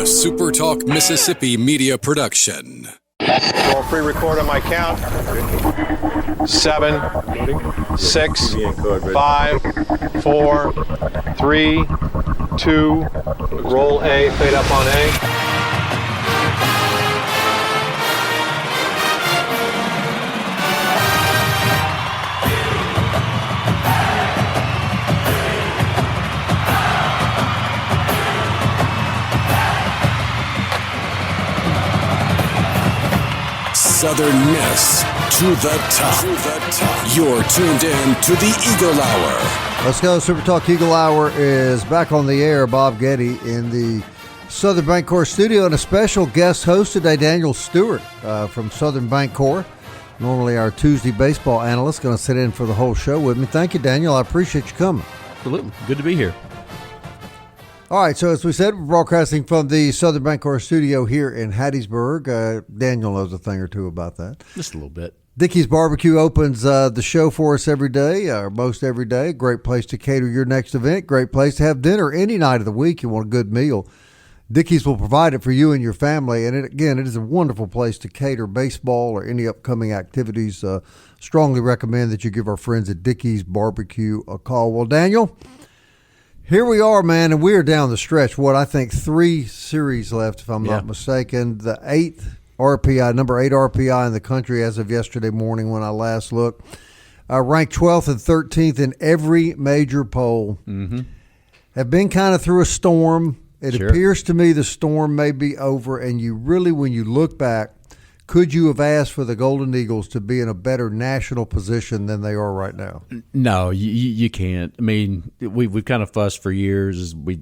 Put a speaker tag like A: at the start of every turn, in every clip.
A: SuperTalk Mississippi media production.
B: I'll pre-record on my count. 7, 6, 5, 4, 3, 2. Roll A, fade up on A.
A: Southern Miss to the top. You're tuned in to the Eagle Hour.
C: Let's go. Super Talk Eagle Hour is back on the air. Bob Getty in the Southern Bancorp studio, and a special guest host today, Daniel Stewart from Southern Bancorp. Normally our Tuesday baseball analyst, going to sit in for the whole show with me. Thank you, Daniel. I appreciate you coming.
D: Absolutely. Good to be here.
C: All right, so as we said, we're broadcasting from the Southern Bancorp studio here in Hattiesburg. Daniel knows a thing or two about that.
D: Just a little bit.
C: Dickey's Barbecue opens the show for us every day, or most every day. Great place to cater your next event. Great place to have dinner any night of the week. You want a good meal. Dickey's will provide it for you and your family. And it is a wonderful place to cater baseball or any upcoming activities. Strongly recommend that you give our friends at Dickey's Barbecue a call. Well, Daniel, here we are, man, and we are down the stretch. I think 3 series left, if I'm not mistaken. The 8th RPI, number 8 RPI in the country as of yesterday morning when I last looked. Ranked 12th and 13th in every major poll. Mm-hmm. Have been kind of through a storm. It appears to me the storm may be over, and you really, when you look back, could you have asked for the Golden Eagles to be in a better national position than they are right now?
D: No, you can't. I mean, we've kind of fussed for years. We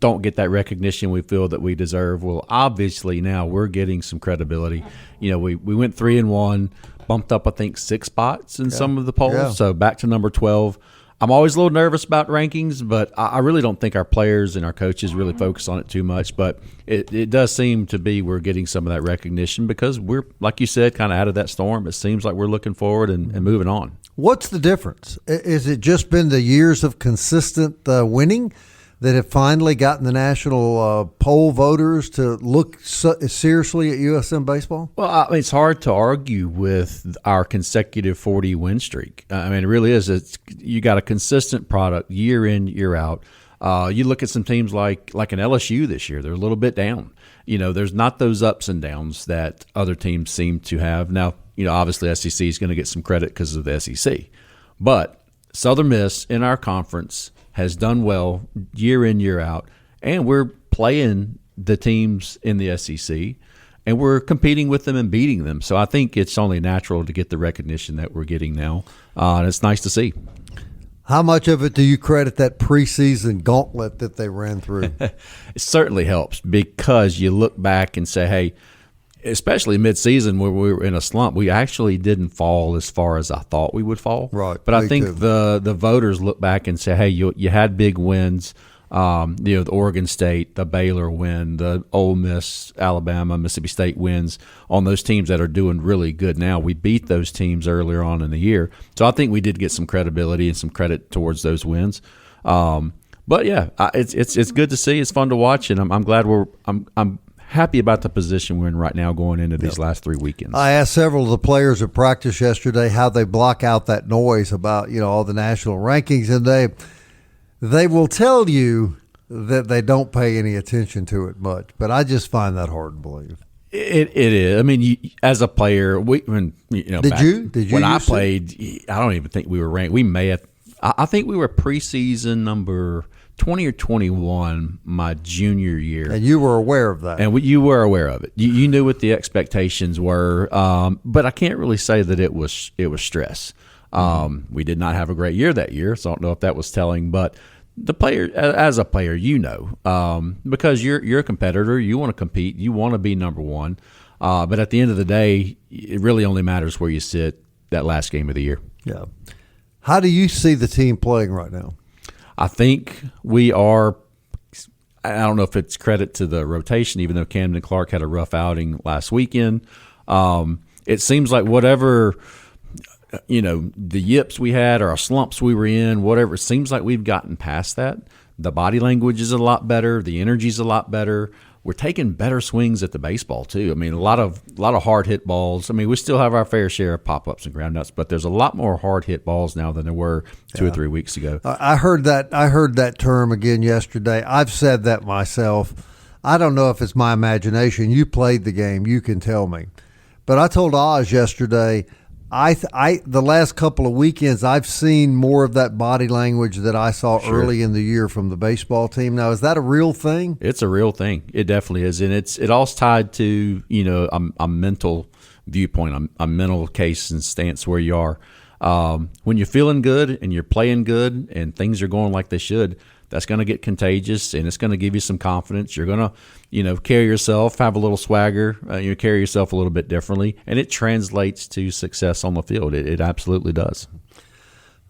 D: don't get that recognition we feel that we deserve. Well, obviously now we're getting some credibility. You know, we went 3-1, bumped up I think 6 spots in some of the polls, so back to number 12. I'm always a little nervous about rankings, but I really don't think our players and our coaches really focus on it too much. But it does seem to be we're getting some of that recognition because we're, like you said, kind of out of that storm. It seems like we're looking forward and moving on.
C: What's the difference? Is it just been the years of consistent winning that have finally gotten the national poll voters to look seriously at USM baseball? Well,
D: I mean, it's hard to argue with our consecutive 40-win streak. I mean, it really is. You got a consistent product year in, year out. You look at some teams like an LSU this year. They're a little bit down. You know, there's not those ups and downs that other teams seem to have. Now, you know, obviously SEC is going to get some credit because of the SEC. But Southern Miss in our conference has done well year in, year out, and we're playing the teams in the SEC, and we're competing with them and beating them. So I think it's only natural to get the recognition that we're getting now, and it's nice to see.
C: How much of it do you credit that preseason gauntlet that they ran through?
D: It certainly helps because you look back and say, hey, especially mid-season where we were in a slump, we actually didn't fall as far as I thought we would fall.
C: Right.
D: But I think the voters look back and say, hey, you had big wins. The Oregon State, the Baylor win, the Ole Miss, Alabama, Mississippi State wins on those teams that are doing really good now. We beat those teams earlier on in the year. So I think we did get some credibility and some credit towards those wins. But, yeah, it's good to see. It's fun to watch, and I'm glad I'm happy about the position we're in right now going into these last 3 weekends.
C: I asked several of the players at practice yesterday how they block out that noise about, you know, all the national rankings, and they will tell you that they don't pay any attention to it much. But I just find that hard to believe.
D: It is. I mean, as a player, when I played, I don't even think we were ranked. We may have. I think we were preseason number 20 or 21 my junior year.
C: And you were aware of that.
D: And you were aware of it. You knew what the expectations were, but I can't really say that it was stress. We did not have a great year that year, so I don't know if that was telling. But the player, as a player, because you're a competitor, you want to compete, you want to be number one. But at the end of the day, it really only matters where you sit that last game of the year.
C: Yeah. How do you see the team playing right now?
D: I think we are – I don't know if it's credit to the rotation, even though Camden Clark had a rough outing last weekend. It seems like whatever – the yips we had or our slumps we were in, whatever, it seems like we've gotten past that. The body language is a lot better. The energy is a lot better. we're taking better swings at the baseball too. I mean, a lot of hard hit balls. I mean, we still have our fair share of pop ups and ground outs, but there's a lot more hard hit balls now than there were 2 or 3 weeks ago.
C: I heard that term again yesterday. I've said that myself. I don't know if it's my imagination. You played the game. You can tell me. But I told Oz yesterday, the last couple of weekends, I've seen more of that body language that I saw early in the year from the baseball team. Now, is that a real thing?
D: It's a real thing. It definitely is, and it all's tied to a mental viewpoint, a mental case and stance where you are. When you're feeling good and you're playing good and things are going like they should, that's going to get contagious, and it's going to give you some confidence. You're going to, carry yourself, have a little swagger. You carry yourself a little bit differently, and it translates to success on the field. It absolutely does.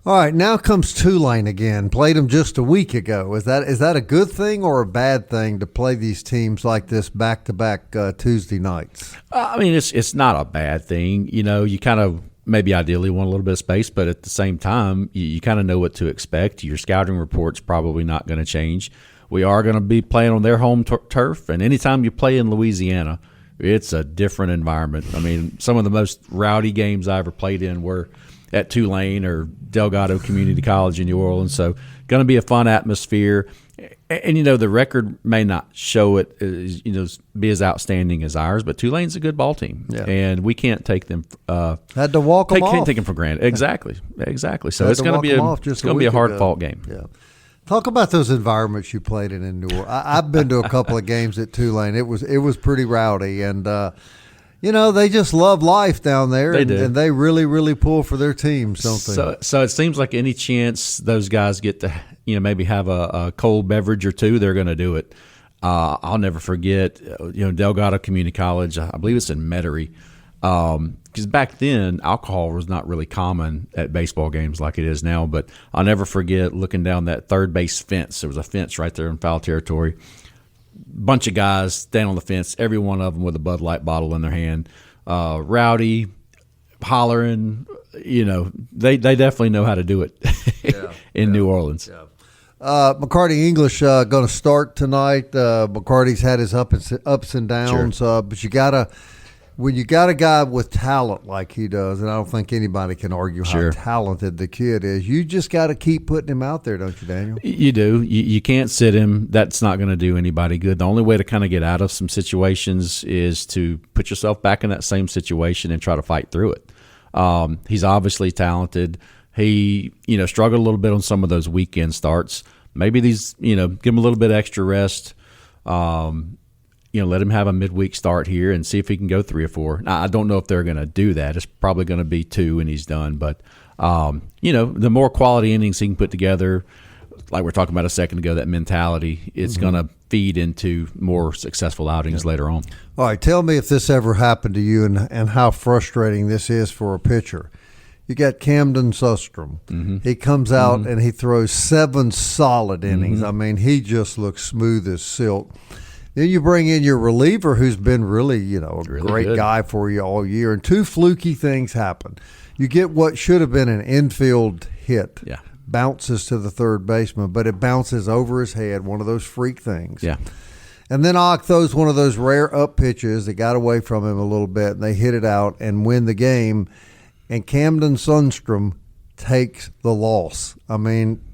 C: All right, now comes Tulane again. Played them just a week ago. Is that a good thing or a bad thing to play these teams like this back-to-back Tuesday nights?
D: I mean, it's not a bad thing. You kind of maybe ideally want a little bit of space, but at the same time, you kind of know what to expect. Your scouting report's probably not going to change. We are going to be playing on their home turf, and anytime you play in Louisiana, it's a different environment. I mean, some of the most rowdy games I ever played in were at Tulane or Delgado Community College in New Orleans, so going to be a fun atmosphere. And, the record may not show it, be as outstanding as ours, but Tulane's a good ball team, and we can't take them.
C: Had to walk them off.
D: Can't take them for granted. Exactly. So it's going to be a hard fought game.
C: Yeah. Talk about those environments you played in New Orleans. I've been to a couple of games at Tulane. It was pretty rowdy, and they just love life down there.
D: They do.
C: And they really, really pull for their teams, don't they?
D: So it seems like any chance those guys get to maybe have a cold beverage or two, they're going to do it. I'll never forget, Delgado Community College, I believe it's in Metairie, because back then alcohol was not really common at baseball games like it is now. But I'll never forget looking down that third base fence. There was a fence right there in foul territory. Bunch of guys standing on the fence, every one of them with a Bud Light bottle in their hand, rowdy, hollering. They definitely know how to do it in New Orleans.
C: Yeah. McCarty English going to start tonight. McCarty's had his ups and downs, but when you got a guy with talent like he does, and I don't think anybody can argue how talented the kid is, you just got to keep putting him out there, don't you, Daniel?
D: You do. You can't sit him. That's not going to do anybody good. The only way to kind of get out of some situations is to put yourself back in that same situation and try to fight through it. He's obviously talented. He, struggled a little bit on some of those weekend starts. Maybe these, give him a little bit extra rest. Let him have a midweek start here and see if he can go 3 or 4. Now, I don't know if they're going to do that. It's probably going to be 2 and he's done. But, the more quality innings he can put together, like we're talking about a second ago, that mentality, it's going to feed into more successful outings later on.
C: All right, tell me if this ever happened to you and how frustrating this is for a pitcher. You got Camden Sustrom. Mm-hmm. He comes out and he throws 7 solid innings. I mean, he just looks smooth as silk. Then you bring in your reliever who's been really, a great good guy for you all year, and 2 fluky things happen. You get what should have been an infield hit.
D: Yeah.
C: Bounces to the third baseman, but it bounces over his head, one of those freak things.
D: Yeah.
C: And then Ock throws one of those rare up pitches that got away from him a little bit, and they hit it out and win the game. And Camden Sundstrom takes the loss. I mean,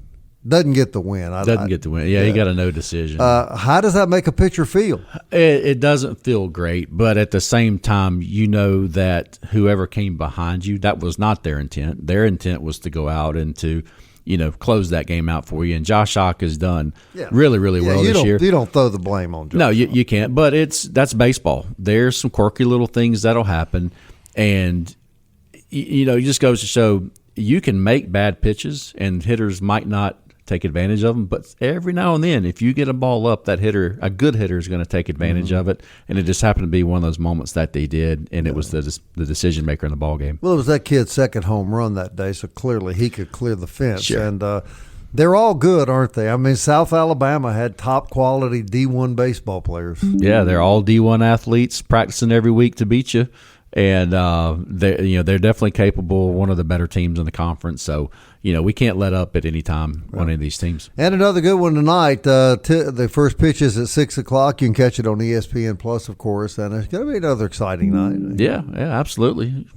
C: doesn't get the win.
D: Get the win. Yeah, he got a no decision.
C: How does that make a pitcher feel?
D: It doesn't feel great, but at the same time, that whoever came behind you, that was not their intent. Their intent was to go out and to close that game out for you. And Josh Ock has done really, really well this year.
C: You don't throw the blame on Josh.
D: No, you can't. But that's baseball. There's some quirky little things that'll happen, and it just goes to show you can make bad pitches, and hitters might not take advantage of them. But every now and then, if you get a ball up, a good hitter is going to take advantage of it. And it just happened to be one of those moments that they did, and it was the decision maker in the ball game.
C: Well, it was that kid's second home run that day, so clearly he could clear the fence.
D: Sure.
C: And they're all good, aren't they? I mean, South Alabama had top quality D1 baseball players.
D: Yeah, they're all D1 athletes practicing every week to beat you. and they're definitely capable. One of the better teams in the conference. So we can't let up at any time on any of these teams.
C: And another good one tonight. The first pitch is at 6 o'clock. You can catch it on ESPN Plus, of course, and it's going to be another exciting night.
D: Yeah, absolutely.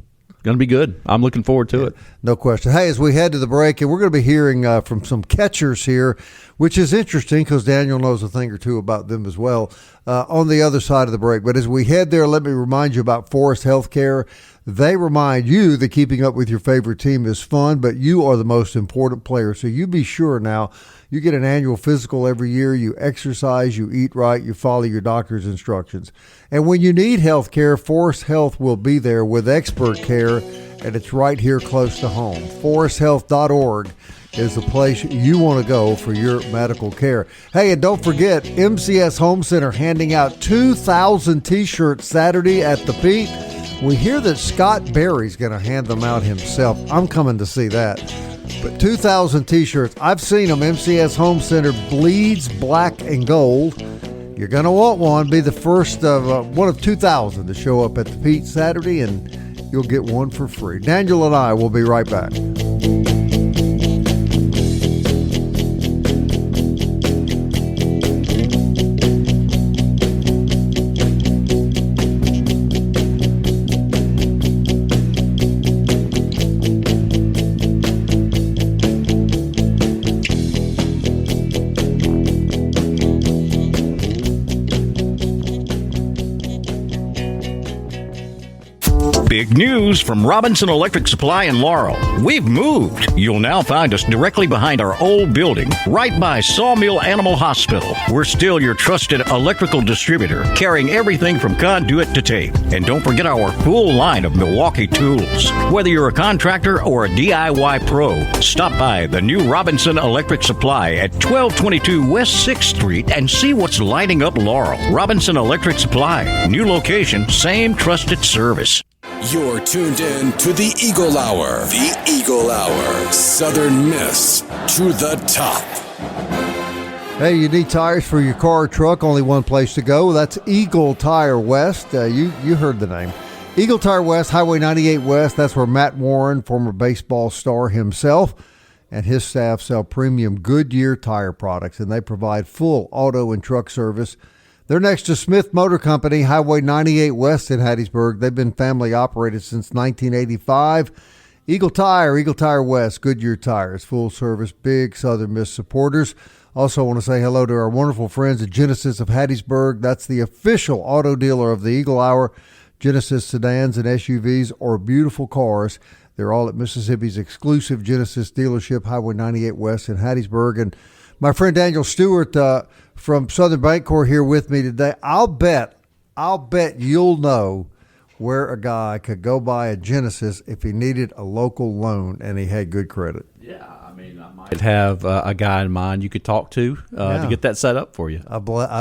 D: Going to be good. I'm looking forward to it.
C: No question. Hey, as we head to the break, and we're going to be hearing from some catchers here, which is interesting because Daniel knows a thing or two about them as well, on the other side of the break. But as we head there, let me remind you about Forest Healthcare. They remind you that keeping up with your favorite team is fun, but you are the most important player. So you be sure now you get an annual physical every year, you exercise, you eat right, you follow your doctor's instructions. And when you need health care, Forest Health will be there with expert care, and it's right here close to home. ForestHealth.org is the place you want to go for your medical care. Hey, and don't forget, MCS Home Center handing out 2,000 T-shirts Saturday at the Pete. We hear that Scott Berry's going to hand them out himself. I'm coming to see that. But 2,000 T-shirts. I've seen them. MCS Home Center bleeds black and gold. You're going to want one. Be the first of one of 2,000 to show up at the Pete Saturday, and you'll get one for free. Daniel and I will be right back.
E: Big news from Robinson Electric Supply in Laurel. We've moved. You'll now find us directly behind our old building, right by Sawmill Animal Hospital. We're still your trusted electrical distributor, carrying everything from conduit to tape. And don't forget our full line of Milwaukee tools. Whether you're a contractor or a DIY pro, stop by the new Robinson Electric Supply at 1222 West 6th Street and see what's lighting up Laurel. Robinson Electric Supply. New location, same trusted service.
A: You're tuned in to the Eagle Hour. The Eagle Hour. Southern Miss to the top.
C: Hey, you need tires for your car or truck, only one place to go. That's Eagle Tire West. You heard the name. Eagle Tire West, Highway 98 West. That's where Matt Warren, former baseball star himself, and his staff sell premium Goodyear tire products, and they provide full auto and truck service. They're next to Smith Motor Company, Highway 98 West in Hattiesburg. They've been family operated since 1985. Eagle Tire West, Goodyear Tires, full service, big Southern Miss supporters. Also want to say hello to our wonderful friends at Genesis of Hattiesburg. That's the official auto dealer of the Eagle Hour. Genesis sedans and SUVs or beautiful cars. They're all at Mississippi's exclusive Genesis dealership, Highway 98 West in Hattiesburg. And my friend Daniel Stewart from Southern Bancorp here with me today. I'll bet you'll know where a guy could go buy a Genesis if he needed a local loan and he had good credit.
D: Yeah, I mean, I might have a guy in mind you could talk to get that set up for you.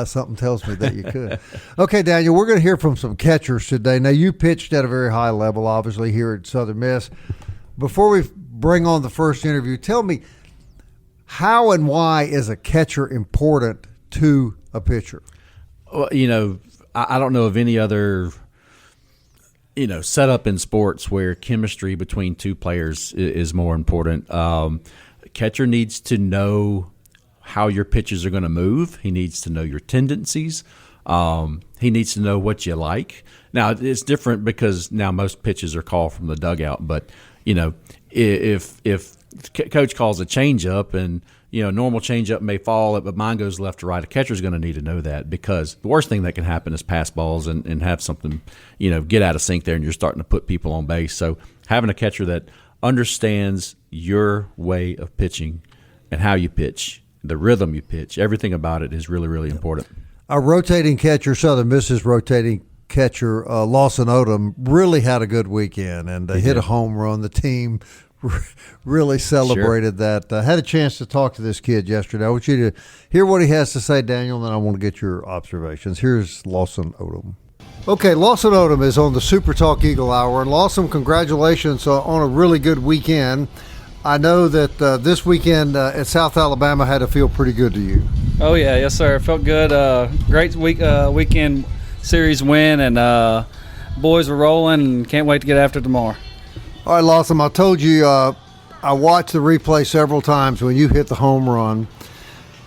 C: Something tells me that you could. Okay, Daniel, we're going to hear from some catchers today. Now, you pitched at a very high level, obviously, here at Southern Miss. Before we bring on the first interview, tell me, how and why is a catcher important to a pitcher?
D: Well, I don't know of any other, setup in sports where chemistry between two players is more important. Catcher needs to know how your pitches are going to move. He needs to know your tendencies. He needs to know what you like. Now, it's different because now most pitches are called from the dugout, but, if coach calls a changeup and normal changeup may fall, but mine goes left to right, a catcher's going to need to know that, because the worst thing that can happen is pass balls and have something get out of sync there and you're starting to put people on base. So having a catcher that understands your way of pitching and how you pitch, the rhythm you pitch, everything about it is really, really important.
C: Our rotating catcher, Southern Miss's rotating catcher, Lawson Odom, really had a good weekend and hit a home run. The team really celebrated that. I had a chance to talk to this kid yesterday. I want you to hear what he has to say, Daniel, and then I want to get your observations. Here's Lawson Odom. Okay, Lawson Odom is on the SuperTalk Eagle Hour. And Lawson, congratulations on a really good weekend. I know that this weekend at South Alabama had to feel pretty good to you.
F: Oh, yeah. Yes, sir. It felt good. Great weekend series win, and boys were rolling and can't wait to get after it tomorrow.
C: All right, Lawson, I told you I watched the replay several times when you hit the home run.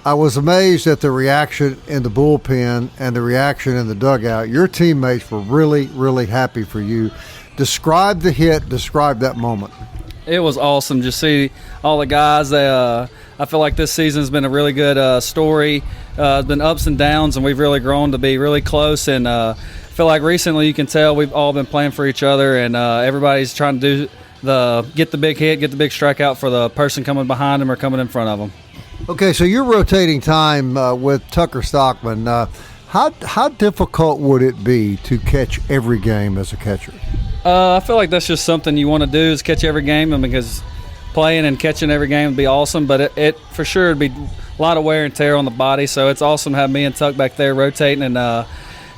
C: I was amazed at the reaction in the bullpen and the reaction in the dugout. Your teammates were really, really happy for you. Describe the hit. Describe that moment.
F: It was awesome. Just see all the guys. I feel like this season's been a really good story. It's been ups and downs, and we've really grown to be really close. And I feel like recently you can tell we've all been playing for each other, and everybody's trying to get the big hit, get the big strikeout for the person coming behind them or coming in front of them.
C: Okay, so you're rotating time with Tucker Stockman. How difficult would it be to catch every game as a catcher?
F: I feel like that's just something you want to do is catch every game, and because playing and catching every game would be awesome, but it for sure would be a lot of wear and tear on the body, so it's awesome to have me and Tuck back there rotating and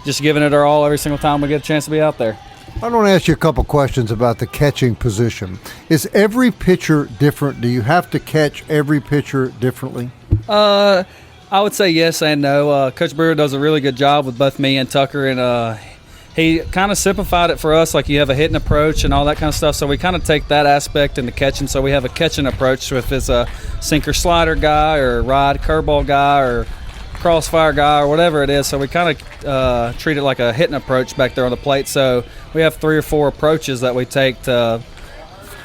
F: just giving it our all every single time we get a chance to be out there.
C: I want to ask you a couple questions about the catching position. Is every pitcher different? Do you have to catch every pitcher differently?
F: I would say yes and no. Coach Brewer does a really good job with both me and Tucker, and he kind of simplified it for us, like you have a hitting approach and all that kind of stuff. So we kind of take that aspect into catching. So we have a catching approach with this sinker slider guy or ride curveball guy or crossfire guy or whatever it is. So we kind of treat it like a hitting approach back there on the plate. So we have 3 or 4 approaches that we take to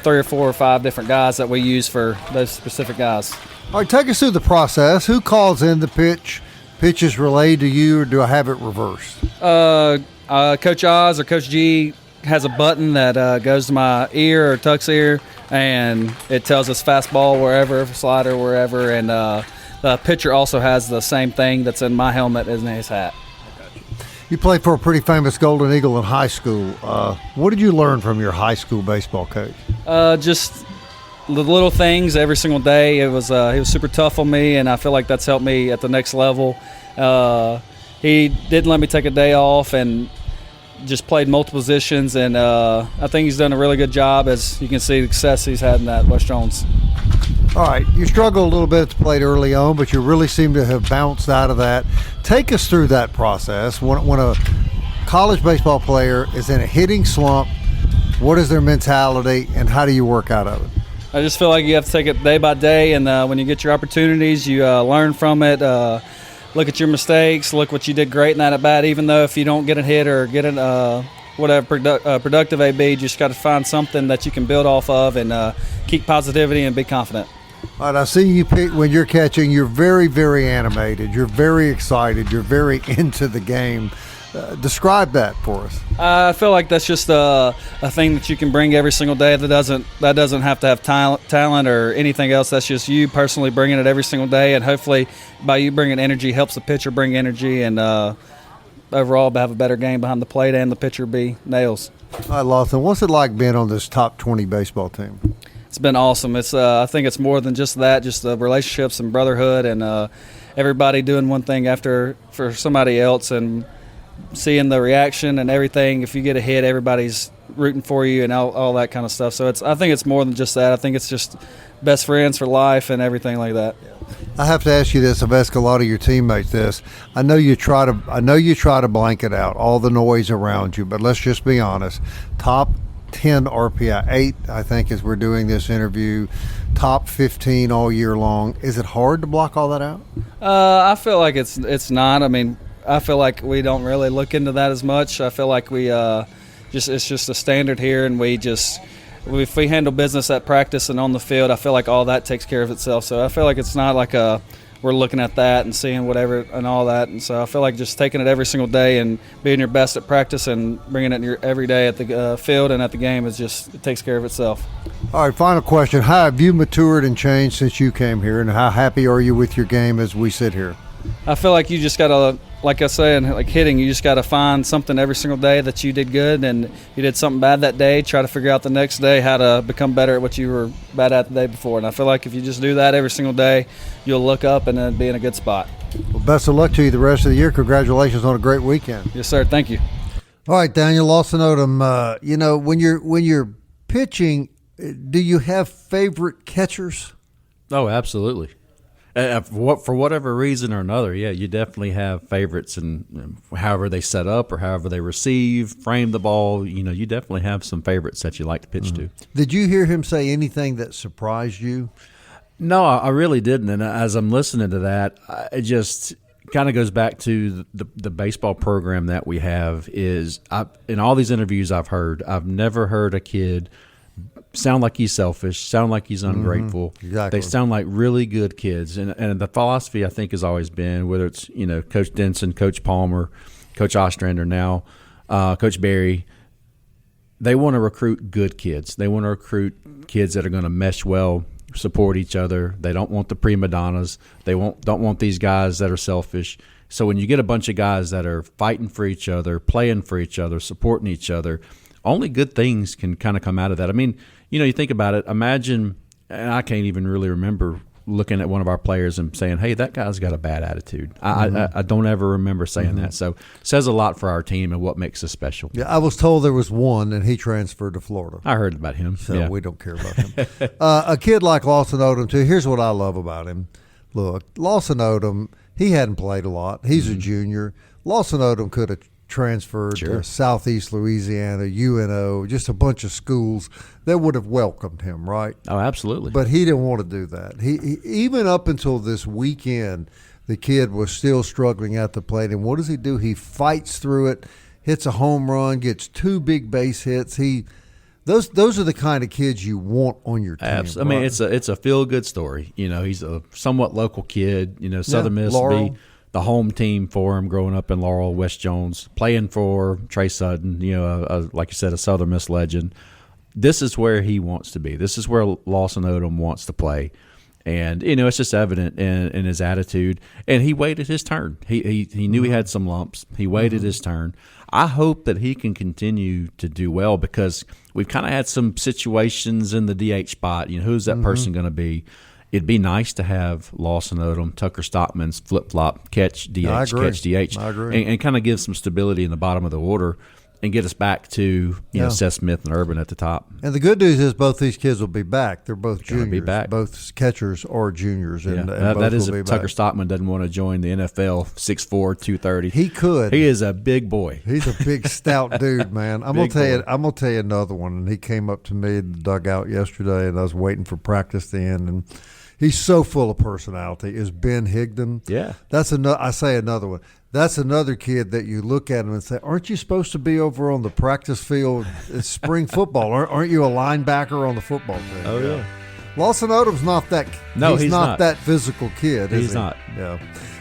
F: 3 or 4 or 5 different guys that we use for those specific guys.
C: All right, take us through the process. Who calls in the pitch? Pitch is relayed to you, or do I have it reversed?
F: Coach Oz or Coach G has a button that goes to my ear or Tuck's ear, and it tells us fastball wherever, slider wherever, and the pitcher also has the same thing that's in my helmet as in his hat.
C: You played for a pretty famous Golden Eagle in high school. What did you learn from your high school baseball coach?
F: Just the little things every single day. He was super tough on me, and I feel like that's helped me at the next level. He didn't let me take a day off and just played multiple positions, and I think he's done a really good job, as you can see the success he's had in that West Jones.
C: All right, you struggled a little bit at the plate early on, but you really seem to have bounced out of that. Take us through that process. When a college baseball player is in a hitting slump, what is their mentality, and how do you work out of it?
F: I just feel like you have to take it day by day, and when you get your opportunities, you learn from it. Look at your mistakes, look what you did great in that at bat, even though if you don't get a hit or get an whatever productive AB, you just got to find something that you can build off of and keep positivity and be confident.
C: All right, I see you when you're catching, you're very, very animated. You're very excited. You're very into the game. Describe that for us.
F: I feel like that's just a thing that you can bring every single day. That doesn't have to have talent or anything else. That's just you personally bringing it every single day, and hopefully by you bringing energy helps the pitcher bring energy, and overall have a better game behind the plate and the pitcher be nails.
C: All right, Lawson, what's it like being on this top 20 baseball team?
F: It's been awesome. It's I think it's more than just that, just the relationships and brotherhood, and everybody doing one thing for somebody else, and seeing the reaction and everything. If you get a hit, everybody's rooting for you and all that kind of stuff. So I think it's more than just that. I think it's just best friends for life and everything like that.
C: I have to ask you this. I've asked a lot of your teammates this. I know you try to blanket out all the noise around you, but let's just be honest. Top 10 RPI, 8, I think, as we're doing this interview, top 15 all year long. Is it hard to block all that out?
F: I feel like it's not. I mean, I feel like we don't really look into that as much. I feel like it's just a standard here, and if we handle business at practice and on the field, I feel like all that takes care of itself. So I feel like it's not like we're looking at that and seeing whatever and all that. And so I feel like just taking it every single day and being your best at practice and bringing it every day at the field and at the game it takes care of itself.
C: All right, final question. How have you matured and changed since you came here, and how happy are you with your game as we sit here?
F: I feel like you just got to, like I said, like hitting, you just got to find something every single day that you did good, and you did something bad that day, try to figure out the next day how to become better at what you were bad at the day before. And I feel like if you just do that every single day, you'll look up and then be in a good spot.
C: Well, best of luck to you the rest of the year. Congratulations on a great weekend.
F: Yes, sir. Thank you.
C: All right, Daniel, Lawson, Odom, when you're pitching, do you have favorite catchers?
D: Oh, absolutely. For whatever reason or another, yeah, you definitely have favorites, and however they set up or however they receive, frame the ball, you definitely have some favorites that you like to pitch to.
C: Did you hear him say anything that surprised you?
D: No, I really didn't. And as I'm listening to that, it just kind of goes back to the baseball program that we have. In all these interviews I've heard, I've never heard a kid sound like he's selfish, sound like he's ungrateful.
C: Exactly.
D: They sound like really good kids. And the philosophy, I think, has always been, whether it's Coach Denson, Coach Palmer, Coach Ostrander now, Coach Berry, they want to recruit good kids. They want to recruit kids that are going to mesh well, support each other. They don't want the prima donnas. They don't want these guys that are selfish. So when you get a bunch of guys that are fighting for each other, playing for each other, supporting each other, only good things can kind of come out of that. I mean, you think about it. Imagine, and I can't even really remember looking at one of our players and saying, hey, that guy's got a bad attitude. I don't ever remember saying that. So it says a lot for our team and what makes us special.
C: Yeah, I was told there was one, and he transferred to Florida.
D: I heard about him.
C: So we don't care about him. A kid like Lawson Odom, too, here's what I love about him. Look, Lawson Odom, he hadn't played a lot. He's a junior. Lawson Odom could have transferred to Southeast Louisiana, UNO, just a bunch of schools that would have welcomed him, right?
D: Oh, absolutely.
C: But he didn't want to do that. He even up until this weekend, the kid was still struggling at the plate. And what does he do? He fights through it, hits a home run, gets 2 big base hits. Those are the kind of kids you want on your team.
D: Absolutely.
C: Right?
D: I mean, it's a feel-good story. He's a somewhat local kid. Southern Mississippi.
C: Laurel.
D: The home team for him growing up in Laurel, West Jones, playing for Trey Sutton, like you said, a Southern Miss legend. This is where he wants to be. This is where Lawson Odom wants to play. And, it's just evident in his attitude. And he waited his turn. He knew he had some lumps. He waited his turn. I hope that he can continue to do well because we've kind of had some situations in the DH spot. Who's that person going to be? It'd be nice to have Lawson Odom, Tucker Stockman's flip-flop, catch DH, catch DH,
C: I agree.
D: and kind of give some stability in the bottom of the order and get us back to Seth Smith and Urban at the top.
C: And the good news is both these kids will be back. They're both juniors.
D: Be back.
C: Both catchers are juniors. And
D: that is
C: if
D: Tucker Stockman doesn't want to join the NFL, 6'4", 230.
C: He could.
D: He is a big boy.
C: He's a big, stout dude, man. I'm gonna tell you another one. And he came up to me in the dugout yesterday, and I was waiting for practice to end, and he's so full of personality. Is Ben Higdon?
D: Yeah,
C: that's another. I say another one. That's another kid that you look at him and say, "Aren't you supposed to be over on the practice field? It's spring football. Aren't you a linebacker on the football team?"
D: Oh yeah.
C: Lawson Odom's not that.
D: No,
C: he's not that physical kid.
D: He's not.
C: Yeah.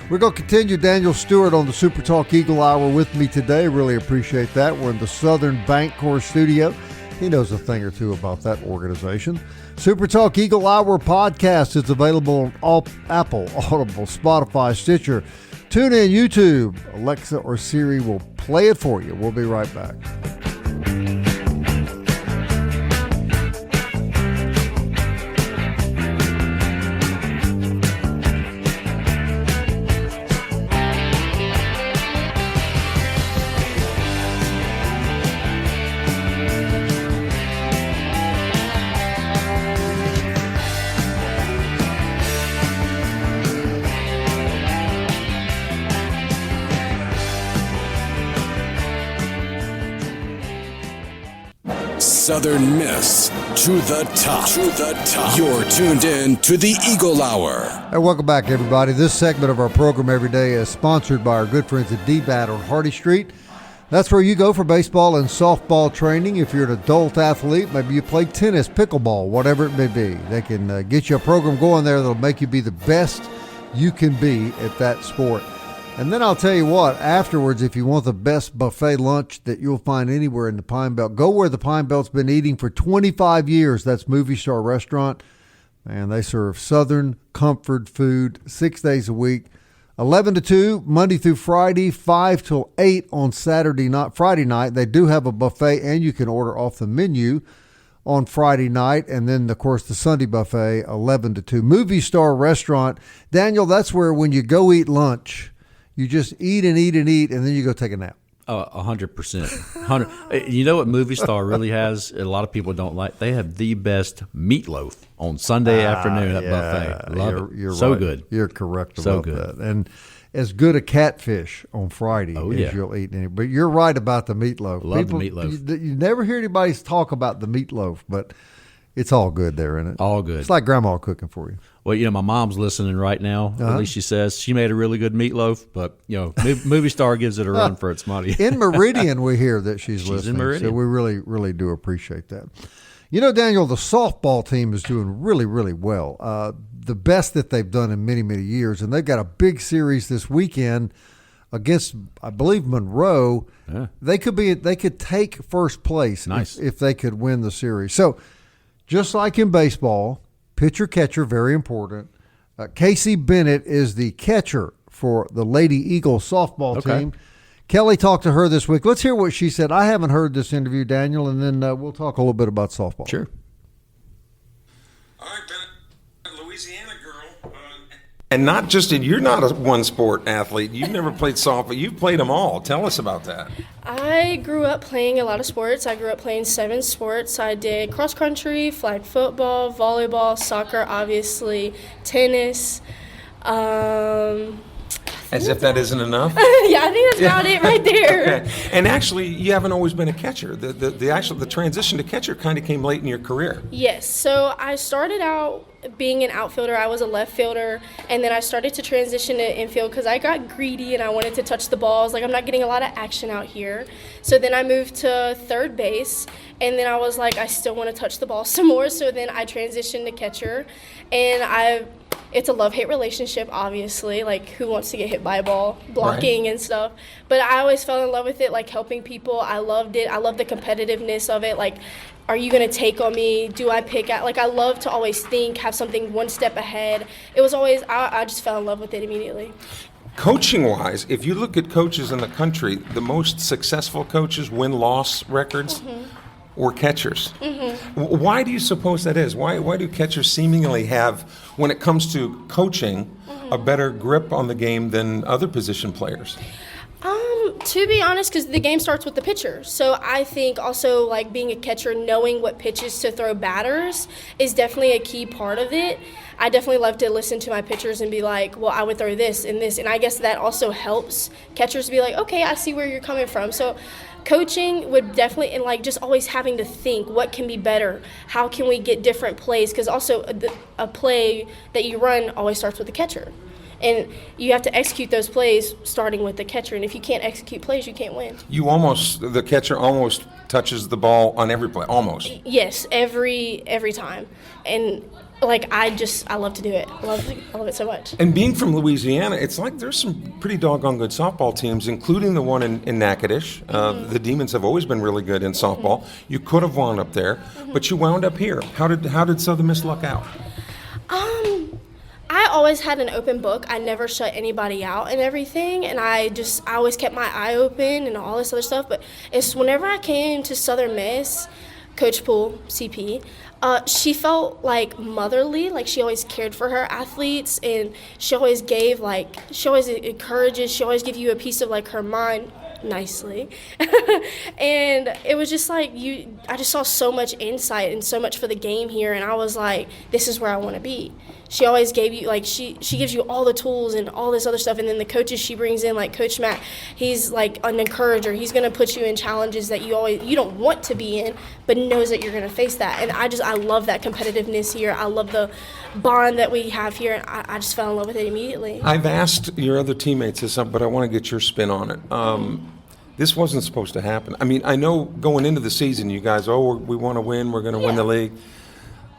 C: We're going to continue. Daniel Stewart on the SuperTalk Eagle Hour with me today. Really appreciate that. We're in the Southern Bancorp studio. He knows a thing or two about that organization. SuperTalk Eagle Hour podcast is available on all Apple, Audible, Spotify, Stitcher. Tune in, YouTube. Alexa or Siri will play it for you. We'll be right back.
A: Southern Miss to the top. To the top. You're tuned in to the Eagle Hour.
C: Hey, welcome back, everybody. This segment of our program every day is sponsored by our good friends at D-Bat on Hardy Street. That's where you go for baseball and softball training. If you're an adult athlete, maybe you play tennis, pickleball, whatever it may be, they can get you a program going there that'll make you be the best you can be at that sport. And then I'll tell you what, afterwards, if you want the best buffet lunch that you'll find anywhere in the Pine Belt, go where the Pine Belt's been eating for 25 years. That's Movie Star Restaurant. And they serve Southern comfort food 6 days a week, 11 to 2, Monday through Friday, 5 till 8 on Friday night. They do have a buffet, and you can order off the menu on Friday night, and then, of course, the Sunday buffet, 11 to 2. Movie Star Restaurant. Daniel, that's where when you go eat lunch, you just eat and eat and eat, and then you go take a nap.
D: 100%. You know what Movie Star really has? A lot of people don't like. They have the best meatloaf on Sunday afternoon at buffet. Love it.
C: You're
D: so
C: right.
D: good.
C: You're correct about
D: So good.
C: that. And as good a catfish on Friday as you'll eat any. But you're right about the meatloaf.
D: Love the meatloaf.
C: You never hear anybody talk about the meatloaf, but it's all good there, isn't it?
D: All good.
C: It's like grandma cooking for you.
D: Well, my mom's listening right now. At least she says she made a really good meatloaf, but movie star gives it a run for its money.
C: In Meridian, we hear that she's listening.
D: In Meridian.
C: So we really, really do appreciate that. Daniel, the softball team is doing really, really well. The best that they've done in many, many years. And they've got a big series this weekend against, I believe, Monroe.
D: Yeah.
C: They could take first place if they could win the series. So just like in baseball, pitcher catcher, very important. Kayce Bennett is the catcher for the Lady Eagles softball team. Kelly talked to her this week. Let's hear what she said. I haven't heard this interview, Daniel, and then we'll talk a little bit about softball.
D: Sure.
G: All right, Bennett, Louisiana girl. And not just you're not a one-sport athlete. You've never played softball. You've played them all. Tell us about that.
H: I grew up playing a lot of sports. I grew up playing 7 sports. I did cross country, flag football, volleyball, soccer, obviously, tennis.
G: As if that isn't enough.
H: Yeah, I think that's about it right there.
G: Okay. And actually, you haven't always been a catcher. The transition to catcher kind of came late in your career.
H: Yes, so I started out being an outfielder. I was a left fielder, and then I started to transition to infield because I got greedy and I wanted to touch the ball. I was like, I'm not getting a lot of action out here. So then I moved to third base, and then I was like, I still want to touch the ball some more. So then I transitioned to catcher, and it's a love-hate relationship, obviously. Like, who wants to get hit by a ball, blocking and stuff? But I always fell in love with it, like helping people. I loved it. I love the competitiveness of it. Like, are you going to take on me? Do I pick out? Like, I love to always think, have something one step ahead. It was always, I just fell in love with it immediately.
G: Coaching-wise, if you look at coaches in the country, the most successful coaches win-loss records or catchers. Why do you suppose that is? Why do catchers seemingly have, when it comes to coaching, a better grip on the game than other position players?
H: To be honest, because the game starts with the pitcher. So I think also, like, being a catcher, knowing what pitches to throw batters is definitely a key part of it. I definitely love to listen to my pitchers and be like, well, I would throw this and this. And I guess that also helps catchers be like, okay, I see where you're coming from. So coaching would definitely, and like just always having to think, what can be better? How can we get different plays? Because also a play that you run always starts with the catcher. And you have to execute those plays starting with the catcher. And if you can't execute plays, you can't win.
G: The catcher almost touches the ball on every play, almost.
H: Yes, every time. And like, I love to do it. I love it so much.
G: And being from Louisiana, it's like there's some pretty doggone good softball teams, including the one in Natchitoches. The Demons have always been really good in softball. You could have wound up there, but you wound up here. How did Southern Miss luck out?
H: I always had an open book. I never shut anybody out and everything, and I always kept my eye open and all this other stuff. But it's whenever I came to Southern Miss, Coach Poole, CP, she felt like motherly, like she always cared for her athletes, and she always encourages, she always gives you a piece of like her mind nicely. And it was just like I just saw so much insight and so much for the game here, and I was like, this is where I want to be. She always gave you, like, she gives you all the tools and all this other stuff. And then the coaches she brings in, like Coach Matt, he's like an encourager. He's going to put you in challenges that you don't want to be in, but knows that you're going to face that. And I love that competitiveness here. I love the bond that we have here, and I just fell in love with it immediately.
G: I've asked your other teammates this, but I want to get your spin on it. This wasn't supposed to happen. I mean, I know going into the season, you guys, we want to win, we're going to win the league.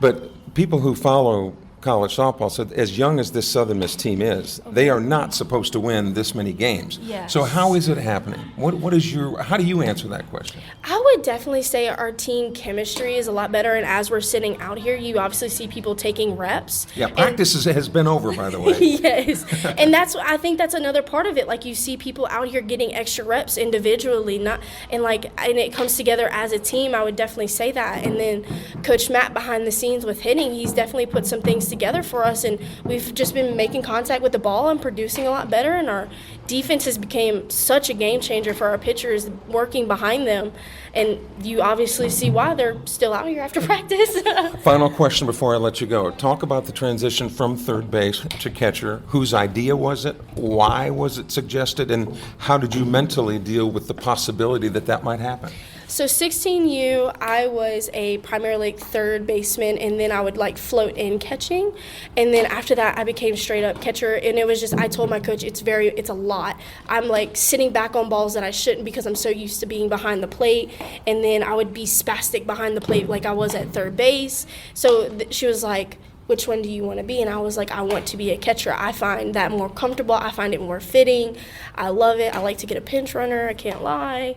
G: But people who follow college softball said, as young as this Southern Miss team is, they are not supposed to win this many games.
H: Yes.
G: So how is it happening? How do you answer that question?
H: I would definitely say our team chemistry is a lot better, and as we're sitting out here, you obviously see people taking reps.
G: Yeah, practice has been over, by the way.
H: Yes, and I think that's another part of it. Like, you see people out here getting extra reps individually, and it comes together as a team. I would definitely say that. And then Coach Matt behind the scenes with hitting, he's definitely put some things together for us, and we've just been making contact with the ball and producing a lot better, and our defenses became such a game changer for our pitchers working behind them. And you obviously see why they're still out here after practice.
G: Final question before I let you go. Talk about the transition from third base to catcher. Whose idea was it? Why was it suggested? And how did you mentally deal with the possibility that that might happen?
H: So 16U, I was a primarily third baseman, and then I would float in catching. And then after that, I became straight up catcher. And it was just, I told my coach, it's a lot. I'm sitting back on balls that I shouldn't because I'm so used to being behind the plate. And then I would be spastic behind the plate like I was at third base. So she was like, which one do you want to be? And I was like, I want to be a catcher. I find that more comfortable. I find it more fitting. I love it. I like to get a pinch runner. I can't lie.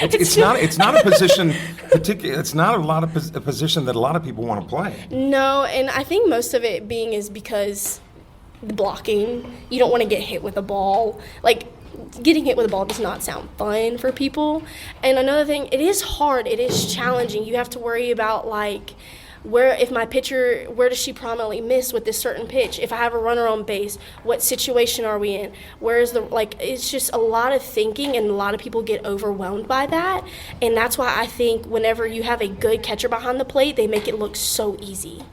G: It's not a position it's not a position that a lot of people want to play.
H: No, and I think most of it is because the blocking. You don't want to get hit with a ball. Getting hit with a ball does not sound fun for people. And another thing, it is hard. It is challenging. You have to worry about where does she prominently miss with this certain pitch? If I have a runner on base, what situation are we in? Where's it's just a lot of thinking, and a lot of people get overwhelmed by that. And that's why I think whenever you have a good catcher behind the plate, they make it look so easy.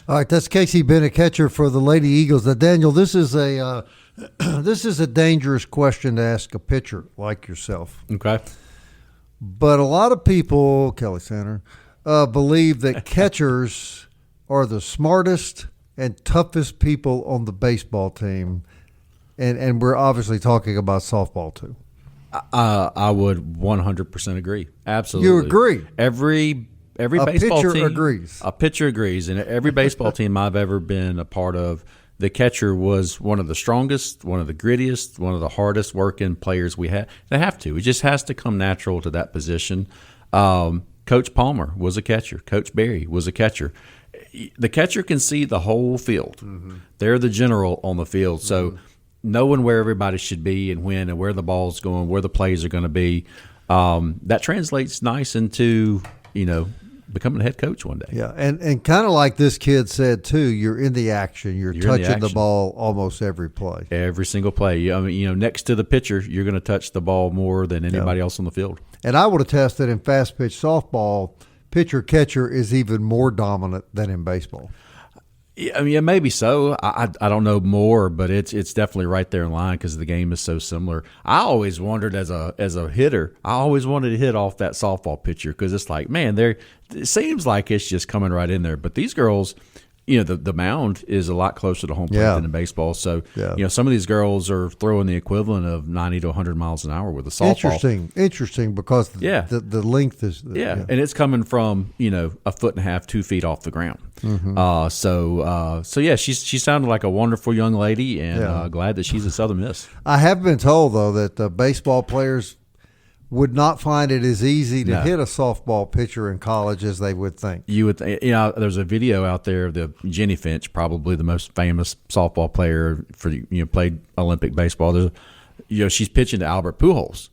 C: All right, that's Kayce Bennett, catcher for the Lady Eagles. Now, Daniel, this is a dangerous question to ask a pitcher like yourself.
D: Okay.
C: But a lot of people, Kelly Center, believe that catchers are the smartest and toughest people on the baseball team, and we're obviously talking about softball too.
D: I would 100% agree. Absolutely.
C: You agree?
D: Every baseball
C: pitcher
D: team
C: agrees.
D: A pitcher agrees, and every baseball team I've ever been a part of, the catcher was one of the strongest, one of the grittiest, one of the hardest working players we had. They have to. It just has to come natural to that position. Coach Palmer was a catcher. Coach Berry was a catcher. The catcher can see the whole field. Mm-hmm. They're the general on the field. So knowing where everybody should be and when and where the ball's going, where the plays are going to be, that translates nice into, becoming a head coach one day.
C: Yeah, and kind of like this kid said too, you're in the action. You're touching the ball almost every play.
D: Every single play. I mean, next to the pitcher, you're going to touch the ball more than anybody else on the field.
C: And I would attest that in fast pitch softball, pitcher-catcher is even more dominant than in baseball.
D: I mean, maybe so. I don't know more, but it's definitely right there in line because the game is so similar. I always wondered as a hitter, I always wanted to hit off that softball pitcher because it's like, man, it seems like it's just coming right in there. But these girls, the mound is a lot closer to home plate than in baseball. So, some of these girls are throwing the equivalent of 90 to 100 miles an hour with a softball.
C: Interesting because the length is
D: and it's coming from a foot and a half, 2 feet off the ground. Mm-hmm. So she sounded like a wonderful young lady, and glad that she's a Southern Miss.
C: I have been told though that baseball players would not find it as easy to hit a softball pitcher in college as they would think.
D: You would, there's a video out there of the Jenny Finch, probably the most famous softball player for played Olympic baseball. She's pitching to Albert Pujols,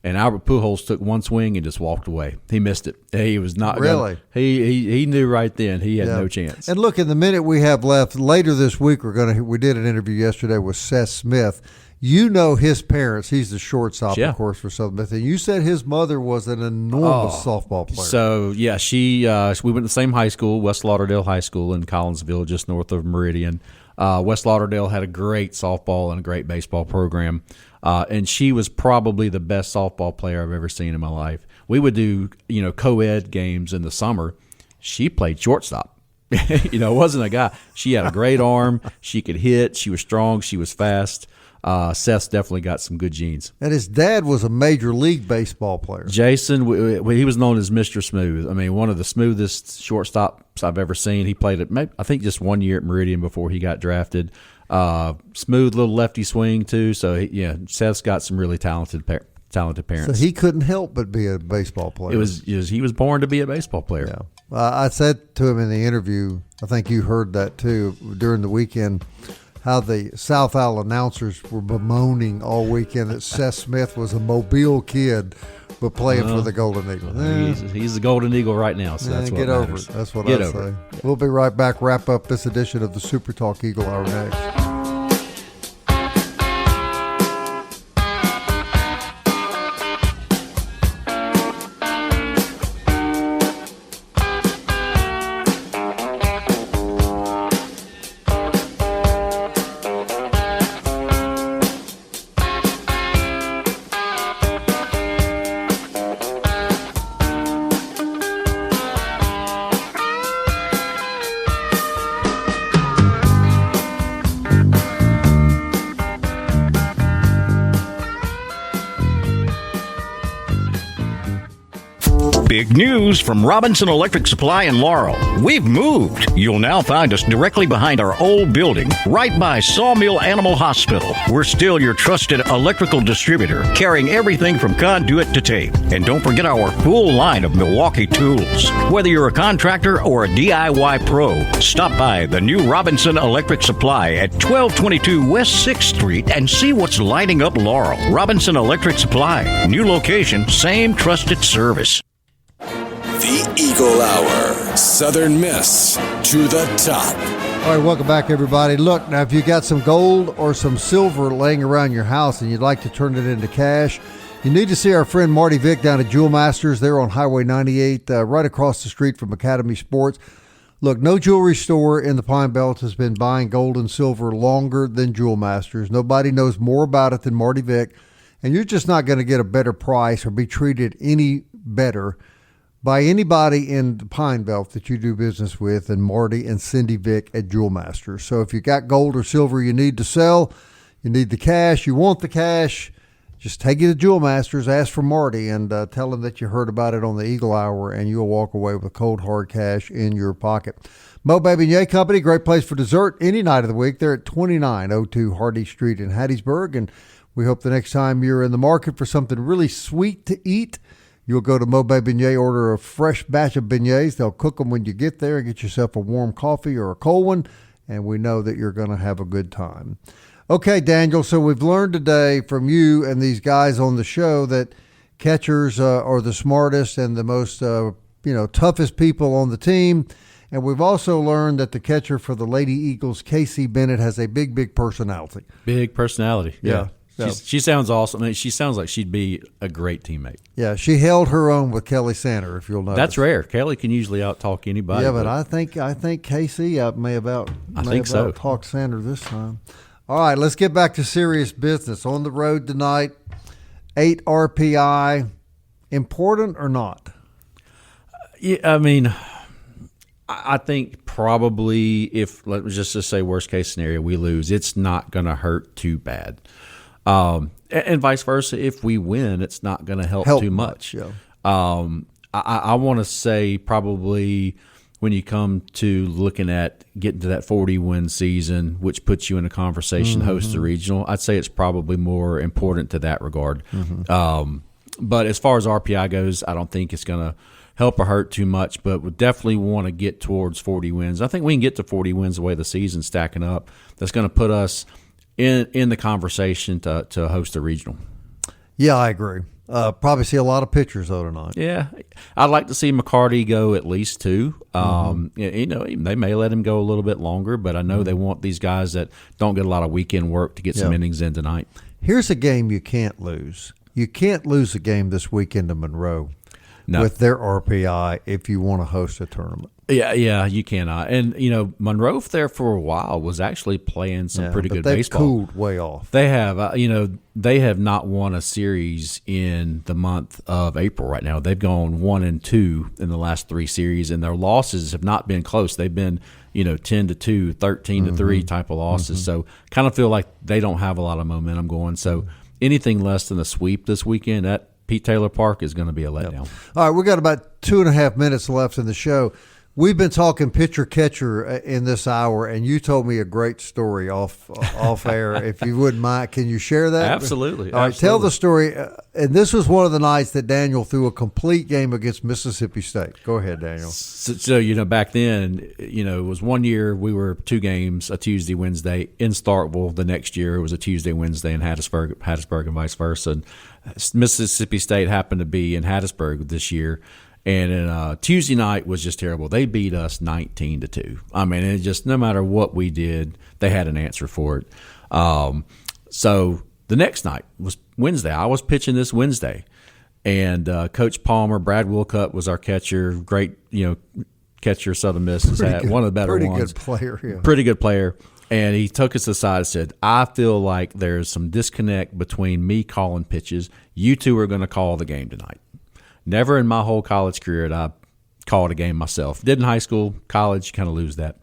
D: and Albert Pujols took one swing and just walked away. He missed it. He was not
C: really.
D: He knew right then he had no chance.
C: And look, in the minute we have left, later this week we did an interview yesterday with Seth Smith. His parents. He's the shortstop, of course, for Southern Miss. And you said his mother was an enormous softball player.
D: So, we went to the same high school, West Lauderdale High School in Collinsville, just north of Meridian. West Lauderdale had a great softball and a great baseball program. And she was probably the best softball player I've ever seen in my life. We would do, co-ed games in the summer. She played shortstop. It wasn't a guy. She had a great arm. She could hit. She was strong. She was fast. Seth's definitely got some good genes.
C: And his dad was a major league baseball player.
D: Jason, he was known as Mr. Smooth. I mean, one of the smoothest shortstops I've ever seen. He played I think just 1 year at Meridian before he got drafted. Smooth little lefty swing too. So Seth's got some really talented parents.
C: So he couldn't help but be a baseball player.
D: He was born to be a baseball player.
C: Yeah. I said to him in the interview, I think you heard that too during the weekend, how the South Isle announcers were bemoaning all weekend that Seth Smith was a Mobile kid but playing for the Golden Eagle.
D: He's the Golden Eagle right now, so that's what
C: get
D: matters.
C: Over it. That's what I say. We'll be right back. Wrap up this edition of the SuperTalk Eagle Hour next.
E: Big news from Robinson Electric Supply in Laurel. We've moved. You'll now find us directly behind our old building, right by Sawmill Animal Hospital. We're still your trusted electrical distributor, carrying everything from conduit to tape. And don't forget our full line of Milwaukee tools. Whether you're a contractor or a DIY pro, stop by the new Robinson Electric Supply at 1222 West 6th Street and see what's lighting up Laurel. Robinson Electric Supply. New location, same trusted service.
A: The Eagle Hour. Southern Miss to the top.
C: All right, welcome back, everybody. Look, now, if you got some gold or some silver laying around your house and you'd like to turn it into cash, you need to see our friend Marty Vick down at Jewel Masters. They're on Highway 98, right across the street from Academy Sports. Look, no jewelry store in the Pine Belt has been buying gold and silver longer than Jewel Masters. Nobody knows more about it than Marty Vick, and you're just not going to get a better price or be treated any better by anybody in the Pine Belt that you do business with than Marty and Cindy Vick at Jewel Masters. So if you got gold or silver you need to sell, you need the cash, you want the cash, just take it to Jewel Masters, ask for Marty, and tell him that you heard about it on the Eagle Hour, and you'll walk away with cold, hard cash in your pocket. Mo Beignet Company, great place for dessert any night of the week. They're at 2902 Hardy Street in Hattiesburg, and we hope the next time you're in the market for something really sweet to eat, you'll go to Mo Beignet, order a fresh batch of beignets. They'll cook them when you get there. Get yourself a warm coffee or a cold one, and we know that you're going to have a good time. Okay, Daniel, so we've learned today from you and these guys on the show that catchers are the smartest and the most toughest people on the team. And we've also learned that the catcher for the Lady Eagles, Kayce Bennett, has a big personality.
D: Big personality, yeah.
C: So,
D: she sounds awesome. I mean, she sounds like she'd be a great teammate.
C: Yeah, she held her own with Kelly Sander, if you'll notice.
D: That's rare. Kelly can usually out-talk anybody.
C: Yeah, but I think Kayce may have out-talked Sander this time. All right, let's get back to serious business. On the road tonight, 8 RPI. Important or not?
D: Yeah, I mean, I think probably if, let's just say worst case scenario, we lose, it's not going to hurt too bad. And vice versa, if we win, it's not going to help too much.
C: Yeah.
D: I want to say probably when you come to looking at getting to that 40-win season, which puts you in a conversation to host the regional, I'd say it's probably more important to that regard. But as far as RPI goes, I don't think it's going to help or hurt too much, but we definitely want to get towards 40 wins. I think we can get to 40 wins the way the season's stacking up. That's going to put us in the conversation to host the regional.
C: Yeah, I agree. Probably see a lot of pitchers, though, tonight.
D: Yeah. I'd like to see McCarty go at least 2. They may let him go a little bit longer, but I know they want these guys that don't get a lot of weekend work to get some innings in tonight.
C: Here's a game you can't lose. You can't lose a game this weekend to Monroe with their RPI if you want to host a tournament.
D: Yeah, you cannot. And, Monroe there for a while was actually playing some pretty good baseball.
C: They've cooled way off.
D: They have. They have not won a series in the month of April right now. They've gone 1-2 in the last 3 series, and their losses have not been close. They've been, 10-2, 13-3 type of losses. So kind of feel like they don't have a lot of momentum going. So anything less than a sweep this weekend at Pete Taylor Park is going to be a letdown.
C: Yep. All right, we got about 2.5 minutes left in the show. We've been talking pitcher-catcher in this hour, and you told me a great story off air. If you wouldn't mind, can you share that?
D: Absolutely.
C: All right, tell the story. And this was one of the nights that Daniel threw a complete game against Mississippi State. Go ahead, Daniel.
D: So back then, it was one year we were 2 games, a Tuesday, Wednesday in Starkville. The next year it was a Tuesday, Wednesday in Hattiesburg and vice versa. And Mississippi State happened to be in Hattiesburg this year. And Tuesday night was just terrible. They beat us 19-2. I mean, it just no matter what we did, they had an answer for it. So the next night was Wednesday. I was pitching this Wednesday, and Coach Palmer, Brad Wilcutt was our catcher. Great, catcher Southern Miss has had one of the better ones.
C: Pretty good player, yeah.
D: Pretty good player. And he took us aside and said, I feel like there's some disconnect between me calling pitches. You two are going to call the game tonight. Never in my whole college career did I call a game myself. Did in high school, college, you kind of lose that.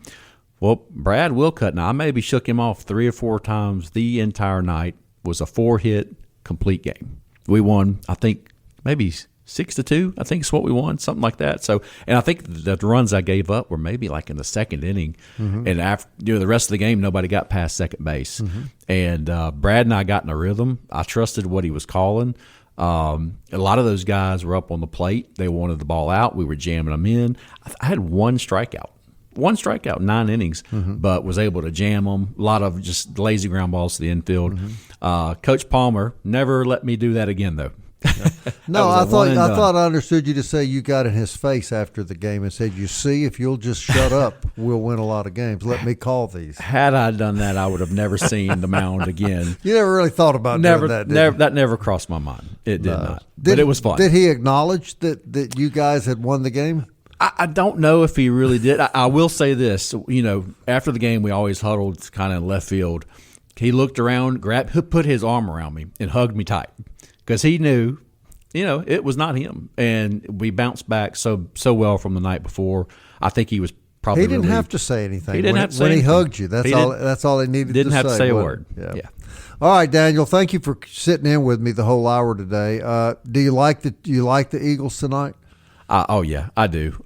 D: Well, Brad Wilcutt, now I maybe shook him off 3 or 4 times the entire night. Was a 4-hit complete game. We won, I think, maybe 6-2, I think is what we won, something like that. So, and I think the runs I gave up were maybe like in the second inning, and after the rest of the game, nobody got past second base. And Brad and I got in a rhythm. I trusted what he was calling. A lot of those guys were up on the plate. They wanted the ball out. We were jamming them in. I had one strikeout, 9 innings, but was able to jam them. A lot of just lazy ground balls to the infield. Coach Palmer never let me do that again, though.
C: No, I thought I understood you to say you got in his face after the game and said, "You see, if you'll just shut up, we'll win a lot of games. Let me call these."
D: Had I done that, I would have never seen the mound again.
C: You never really thought about doing that, did you?
D: That never crossed my mind. It did not. But it was fun.
C: Did he acknowledge that you guys had won the game?
D: I don't know if he really did. I will say this. After the game, we always huddled kind of in left field. He looked around, put his arm around me, and hugged me tight. Because he knew, it was not him, and we bounced back so well from the night before. I think he was probably.
C: He didn't
D: relieved.
C: have to say anything.
D: He didn't have to say
C: when
D: anything.
C: he hugged you. That's all he needed.
D: Didn't
C: to
D: have
C: say,
D: to say a
C: wasn't
D: word.
C: it?
D: Yeah.
C: All right, Daniel. Thank you for sitting in with me the whole hour today. Do you like the Eagles tonight?
D: Oh yeah, I do.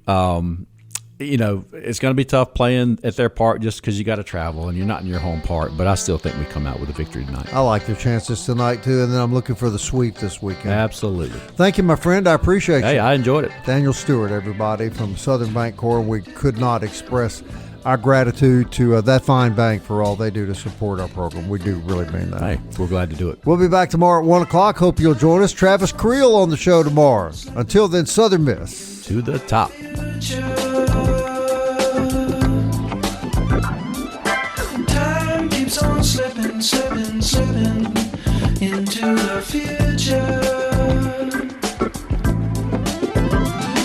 D: It's going to be tough playing at their park just because you got to travel and you're not in your home park. But I still think we come out with a victory tonight.
C: I like their chances tonight too, and then I'm looking for the sweep this weekend.
D: Absolutely.
C: Thank you, my friend. I appreciate you.
D: Hey, I enjoyed it.
C: Daniel Stewart, everybody from Southern Bank Corps. We could not express our gratitude to that fine bank for all they do to support our program. We do really mean that.
D: Hey, we're glad to do it.
C: We'll be back tomorrow at 1 o'clock. Hope you'll join us. Travis Creel on the show tomorrow. Until then, Southern Miss.
D: To the top.
I: Time keeps on slipping, slipping, slipping into the future.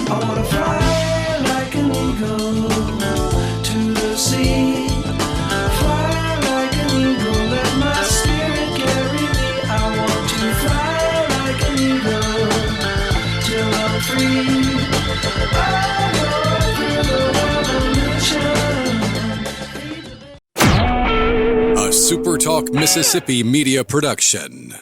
I: I wanna fly like an eagle to the sea. Fly like an eagle, let my spirit carry me. I want to fly like an eagle till I'm free. I go through the revolution.
A: A SuperTalk Mississippi media production.